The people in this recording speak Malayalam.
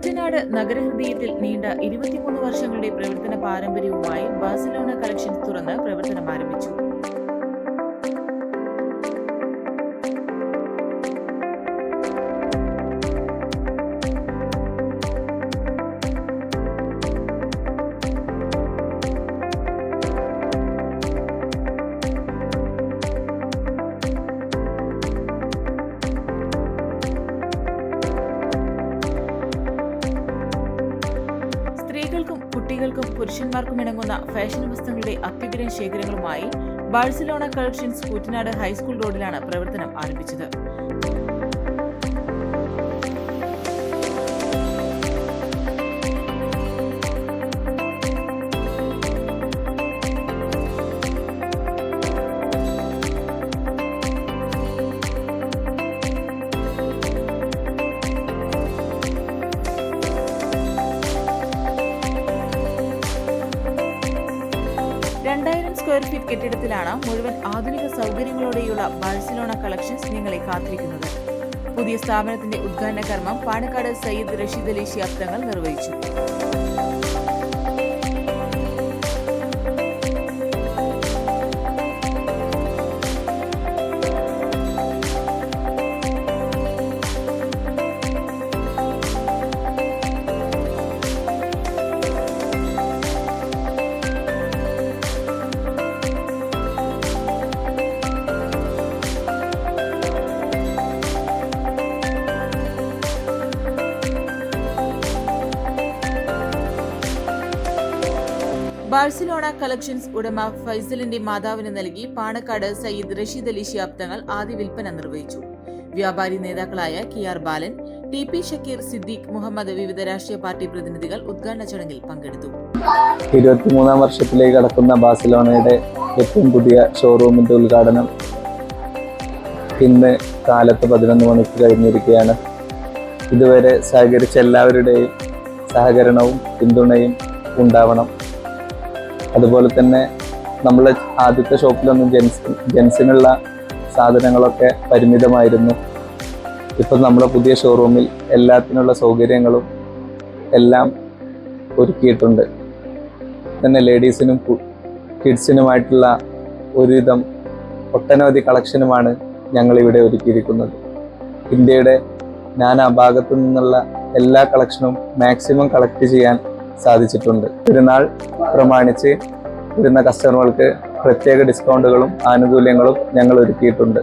കൂറ്റനാട് നഗരഹൃദയത്തിൽ നീണ്ട 23 വർഷങ്ങളുടെ പ്രവർത്തന പാരമ്പര്യവുമായി ബാഴ്സലോണ കളക്ഷൻസ് തുറന്ന് പ്രവർത്തനം ആരംഭിച്ചു. സ്ത്രീകൾക്കും കുട്ടികൾക്കും പുരുഷന്മാർക്കും ഇണങ്ങുന്ന ഫാഷൻ വസ്ത്രങ്ങളുടെ അത്യുഗ്രൻ ശേഖരങ്ങളുമായി ബാഴ്സലോണ കളക്ഷൻസ് കൂറ്റനാട് ഹൈസ്കൂൾ റോഡിലാണ് പ്രവർത്തനം ആരംഭിച്ചത്. സ്ക്വയർ ഫീറ്റ് കെട്ടിടത്തിലാണ് മുഴുവൻ ആധുനിക സൗകര്യങ്ങളോടെയുള്ള ബാഴ്സലോണ കളക്ഷൻസ് നിങ്ങളെ കാത്തിരിക്കുന്നത്. പുതിയ സ്ഥാപനത്തിന്റെ ഉദ്ഘാടന കർമ്മം പാണക്കാട് സയ്യിദ് റഷീദ് അലി ശിഹാബ് തങ്ങൾ നിർവഹിച്ചു. ബാഴ്സലോണ കളക്ഷൻസ് ഉടമ ഫൈസലിന്റെ മാതാവിന് നൽകി പാണക്കാട് സയ്യിദ് റഷീദ് അലി ശിഹാബ് തങ്ങൾ ആദ്യ വിൽപ്പന നിർവഹിച്ചു. വ്യാപാരി നേതാക്കളായ KR ബാലൻ, TP ഷക്കീർ, സിദ്ദീഖ് മുഹമ്മദ്, വിവിധ രാഷ്ട്രീയ പാർട്ടി പ്രതിനിധികൾ ഉദ്ഘാടന ചടങ്ങിൽ പങ്കെടുത്തു. 23 വർഷത്തിലേക്ക് കടക്കുന്ന ബാഴ്സലോണയുടെ ഏറ്റവും പുതിയ ഷോറൂമിന്റെ ഉദ്ഘാടനം ഇന്ന് കാലത്ത് 11 മണിക്ക് കഴിഞ്ഞിരിക്കുകയാണ്. ഇതുവരെ സഹകരിച്ച എല്ലാവരുടെയും സഹകരണവും പിന്തുണയും ഉണ്ടാവണം. അതുപോലെ തന്നെ നമ്മൾ ആദ്യത്തെ ഷോപ്പിലൊന്നും ജെൻസിനുള്ള സാധനങ്ങളൊക്കെ പരിമിതമായിരുന്നു. ഇപ്പം നമ്മുടെ പുതിയ ഷോറൂമിൽ എല്ലാത്തിനുള്ള സൗകര്യങ്ങളും എല്ലാം ഒരുക്കിയിട്ടുണ്ട്. തന്നെ ലേഡീസിനും കിഡ്സിനുമായിട്ടുള്ള ഒരുവിധം ഒട്ടനവധി കളക്ഷനുമാണ് ഞങ്ങളിവിടെ ഒരുക്കിയിരിക്കുന്നത്. ഇന്ത്യയുടെ നാനാഭാഗത്തു നിന്നുള്ള എല്ലാ കളക്ഷനും മാക്സിമം കളക്ട് ചെയ്യാൻ സാധിച്ചിട്ടുണ്ട്. പെരുന്നാൾ പ്രമാണിച്ച് വരുന്ന കസ്റ്റമർക്ക് പ്രത്യേക ഡിസ്കൗണ്ടുകളും ആനുകൂല്യങ്ങളും ഞങ്ങൾ ഒരുക്കിയിട്ടുണ്ട്.